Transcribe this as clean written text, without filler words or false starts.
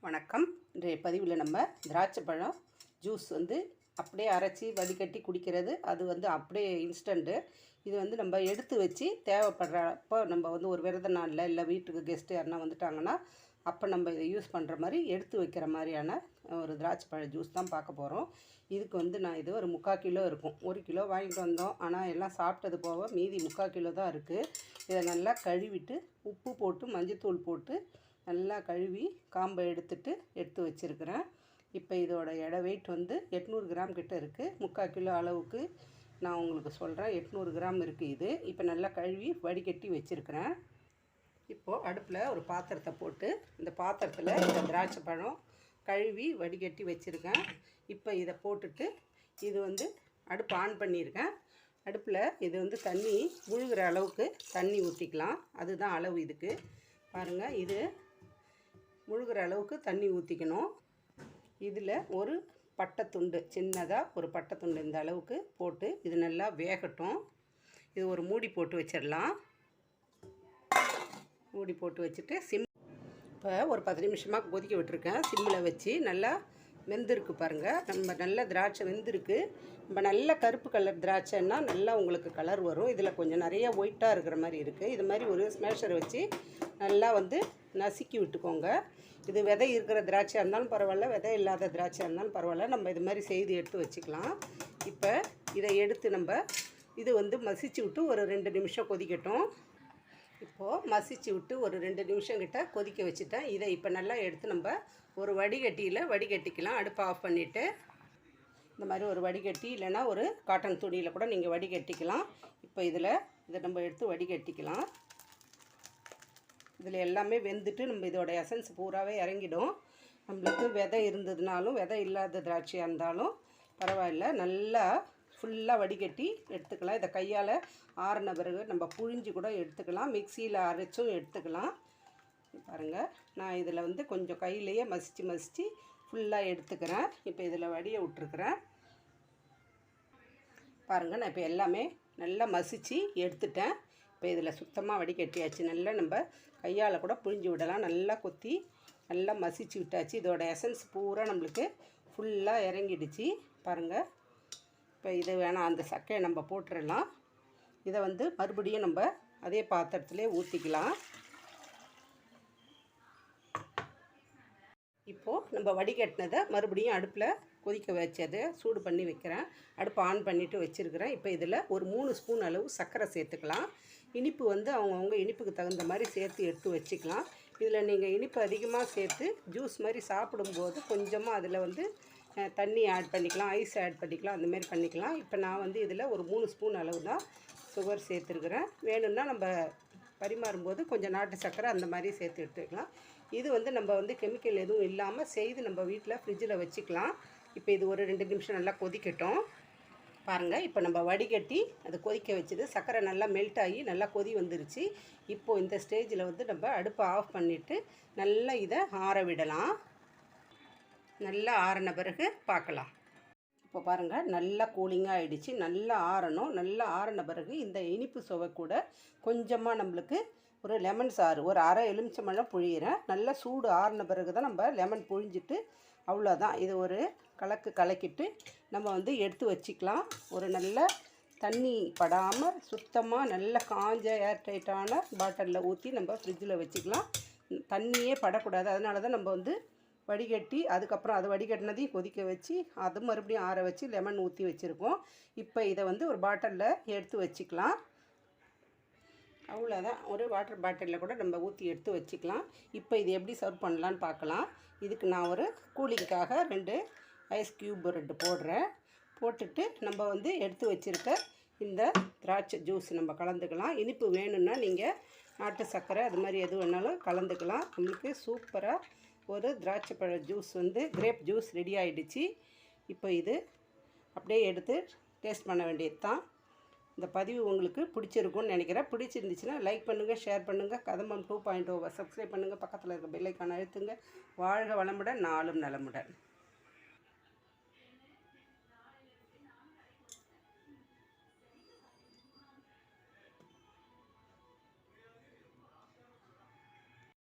வணக்கம். இன்றைய பதிவில் நம்ம திராட்சை பழம் ஜூஸ் அப்படியே அரைச்சி வடிகட்டி குடிக்கிறது. அது அப்படியே இன்ஸ்டண்ட்டு. இது நம்ம எடுத்து வச்சு தேவைப்படுறப்போ நம்ம ஒரு விரத நாளில் இல்லை வீட்டுக்கு கெஸ்ட்டு யாருன்னா வந்துட்டாங்கன்னா அப்போ நம்ம இதை யூஸ் பண்ணுற மாதிரி எடுத்து வைக்கிற மாதிரியான ஒரு திராட்சை பழ ஜூஸ் தான் பார்க்க போகிறோம். இதுக்கு நான் இது ஒரு 3/4 கிலோ இருக்கும். 1 கிலோ வாங்கிட்டு வந்தோம். ஆனால் எல்லாம் சாப்பிட்டது போக மீதி 3/4 கிலோ தான் இருக்குது. இதை நல்லா கழுவிட்டு உப்பு போட்டு மஞ்சத்தூள் போட்டு நல்லா கழுவி காம்பை எடுத்து வச்சுருக்கிறேன். இப்போ இதோட எடை வெயிட் 800 கிராம் கிட்ட இருக்குது. 3/4 கிலோ அளவுக்கு நான் உங்களுக்கு சொல்கிறேன். 800 கிராம் இருக்குது இது. இப்போ நல்லா கழுவி வடிகட்டி வச்சுருக்கிறேன். இப்போது அடுப்பில் ஒரு பாத்திரத்தை போட்டு இந்த பாத்திரத்தில் இந்த திராட்சை பழம் கழுவி வடிகட்டி வச்சுருக்கேன். இப்போ இதை போட்டுட்டு இது அடுப்பு ஆன் பண்ணியிருக்கேன். அடுப்பில் இது தண்ணி முழுகிற அளவுக்கு தண்ணி ஊற்றிக்கலாம். அதுதான் அளவு இதுக்கு. பாருங்கள், இது முழுகிற அளவுக்கு தண்ணி ஊற்றிக்கணும். இதில் ஒரு பட்டைத்துண்டு, சின்னதாக ஒரு பட்டைத்துண்டு இந்த அளவுக்கு போட்டு இது நல்லா வேகட்டும். இது ஒரு மூடி போட்டு வச்சிடலாம். மூடி போட்டு வச்சுட்டு இப்போ ஒரு 10 நிமிஷமாக கொதிக்க விட்டுருக்கேன். சிம்மில் வச்சு நல்லா வெந்திருக்கு பாருங்கள். நம்ம நல்ல திராட்சை வெந்திருக்கு. நம்ம நல்ல கருப்பு கலர் திராட்சைன்னா நல்லா உங்களுக்கு கலர் வரும். இதில் கொஞ்சம் நிறைய ஒயிட்டாக இருக்கிற மாதிரி இருக்குது. இது மாதிரி ஒரு ஸ்மேஷரை வச்சு நல்லா நசுக்கி விட்டுக்கோங்க. இது விதை இருக்கிற திராட்சையாக இருந்தாலும் பரவாயில்ல, விதை இல்லாத திராட்சையாக இருந்தாலும் பரவாயில்ல. நம்ம இது மாதிரி செய்து எடுத்து வச்சுக்கலாம். இப்போ இதை எடுத்து நம்ம இது மசிச்சு விட்டு ஒரு 2 நிமிஷம் கொதிக்கட்டும். இப்போது மசிச்சு விட்டு ஒரு 2 நிமிஷம் கிட்ட கொதிக்க வச்சுட்டேன். இதை இப்போ நல்லா எடுத்து நம்ம ஒரு வடிகட்டியில் வடிகட்டிக்கலாம். அடுப்பை ஆஃப் பண்ணிவிட்டு இந்த மாதிரி ஒரு வடிகட்டி இல்லைன்னா ஒரு காட்டன் துணியில் கூட நீங்கள் வடிகட்டிக்கலாம். இப்போ இதை நம்ம எடுத்து வடிகட்டிக்கலாம். இதில் எல்லாமே வெந்துட்டு நம்ம இதோட எசன்ஸ் பூராவே இறங்கிடும். நம்மளுக்கு விதை இருந்ததுனாலும் விதை இல்லாத திராட்சையாக இருந்தாலும் பரவாயில்ல, நல்லா ஃபுல்லாக வடிகட்டி எடுத்துக்கலாம். இதை கையால் ஆறின பிறகு நம்ம புழிஞ்சு கூட எடுத்துக்கலாம். மிக்சியில் அரைச்சும் எடுத்துக்கலாம். பாருங்கள், நான் இதில் கொஞ்சம் கையிலையே மசித்து ஃபுல்லாக எடுத்துக்கிறேன். இப்போ இதில் வடியை விட்டுருக்குறேன். பாருங்கள், நான் இப்போ எல்லாமே நல்லா மசித்து எடுத்துட்டேன். இப்போ இதில் சுத்தமாக வடிகட்டியாச்சு. நல்லா நம்ம கையால் கூட புழிஞ்சு விடலாம். நல்லா கொத்தி நல்லா மசிச்சு விட்டாச்சு. இதோட எசன்ஸ் பூரா நம்மளுக்கு ஃபுல்லாக இறங்கிடுச்சு. பாருங்கள், இப்போ இது வேணாம், அந்த சக்கையை நம்ம போட்டுடலாம். இதை மறுபடியும் நம்ம அதே பாத்திரத்திலே ஊற்றிக்கலாம். இப்போது நம்ம வடிகட்டினதை மறுபடியும் அடுப்பில் கொதிக்க வச்சதை சூடு பண்ணி வைக்கிறேன். அடுப்பை ஆன் பண்ணிவிட்டு வச்சுருக்கிறேன். இப்போ இதில் ஒரு 3 ஸ்பூன் அளவு சர்க்கரை சேர்த்துக்கலாம். இனிப்பு அவங்கவுங்க இனிப்புக்கு தகுந்த மாதிரி சேர்த்து எடுத்து வச்சுக்கலாம். இதில் நீங்கள் இனிப்பு அதிகமாக சேர்த்து ஜூஸ் மாதிரி சாப்பிடும்போது கொஞ்சமாக அதில் தண்ணி ஆட் பண்ணிக்கலாம், ஐஸ் ஆட் பண்ணிக்கலாம், அந்தமாரி பண்ணிக்கலாம். இப்போ நான் இதில் ஒரு 3 ஸ்பூன் அளவு தான் சுகர் சேர்த்துருக்குறேன். வேணும்னா நம்ம பரிமாறும்போது கொஞ்சம் நாட்டு சர்க்கரை அந்த மாதிரி சேர்த்து எடுத்துக்கலாம். இது நம்ம கெமிக்கல் எதுவும் இல்லாமல் செய்து நம்ம வீட்டில் ஃப்ரிட்ஜில் வச்சுக்கலாம். இப்போ இது ஒரு 2 நிமிஷம் நல்லா கொதிக்கட்டும். பாருங்கள், இப்போ நம்ம வடிகட்டி அதை கொதிக்க வச்சுது சர்க்கரை நல்லா மெல்ட் ஆகி நல்லா கொதி வந்துருச்சு. இப்போது இந்த ஸ்டேஜில் நம்ம அடுப்பை ஆஃப் பண்ணிவிட்டு நல்லா இதை ஆற விடலாம். நல்லா ஆறின பிறகு பார்க்கலாம். இப்போ பாருங்கள், நல்லா கூலிங்காக ஆகிடுச்சு. நல்லா ஆறணும். நல்லா ஆறின பிறகு இந்த இனிப்பு சுவை கூட கொஞ்சமாக நம்மளுக்கு ஒரு லெமன் சாறு, ஒரு அரை எலுமிச்சம்பழம் புழியிறேன். நல்லா சூடு ஆறின பிறகு தான் நம்ம லெமன் புழிஞ்சிட்டு அவ்வளோதான். இது ஒரு கலக்கிட்டு நம்ம எடுத்து வச்சுக்கலாம். ஒரு நல்ல தண்ணி படாமல் சுத்தமாக நல்ல காஞ்ச ஏர்டைட்டான பாட்டிலில் ஊற்றி நம்ம ஃப்ரிட்ஜில் வச்சுக்கலாம். தண்ணியே படக்கூடாது. அதனால தான் நம்ம வடிகட்டி அதுக்கப்புறம் அது வடிகட்டினதையும் கொதிக்க வச்சு அது மறுபடியும் ஆற வச்சு லெமன் ஊற்றி வச்சுருக்கோம். இப்போ இதை ஒரு பாட்டிலில் எடுத்து வச்சுக்கலாம். அவ்வளோதான். ஒரு வாட்டர் பாட்டிலில் கூட நம்ம ஊற்றி எடுத்து வச்சுக்கலாம். இப்போ இது எப்படி சர்வ் பண்ணலான்னு பார்க்கலாம். இதுக்கு நான் ஒரு கூலிங்காக 2 ஐஸ் க்யூப் 2 போடுறேன். போட்டுட்டு நம்ம எடுத்து வச்சுருக்க இந்த திராட்சை ஜூஸ் நம்ம கலந்துக்கலாம். இனிப்பு வேணும்னா நீங்கள் நாட்டு சர்க்கரை அது மாதிரி எது வேணாலும் கலந்துக்கலாம். நம்மளுக்கு சூப்பராக ஒரு திராட்சை பழ ஜூஸ் கிரேப் ஜூஸ் ரெடி ஆகிடுச்சு. இப்போ இது அப்படியே எடுத்து டேஸ்ட் பண்ண வேண்டியது தான். இந்த பதிவு உங்களுக்கு பிடிச்சிருக்கும்னு நினைக்கிறேன். பிடிச்சிருந்துச்சுன்னா லைக் பண்ணுங்கள், ஷேர் பண்ணுங்கள். கதம்பம் 2.0 சப்ஸ்கிரைப் பண்ணுங்கள். பக்கத்தில் இருக்க பெல் ஐக்கானை அழுத்துங்க. வாழ்க வளமுடன், நாளும் நலமுடன்.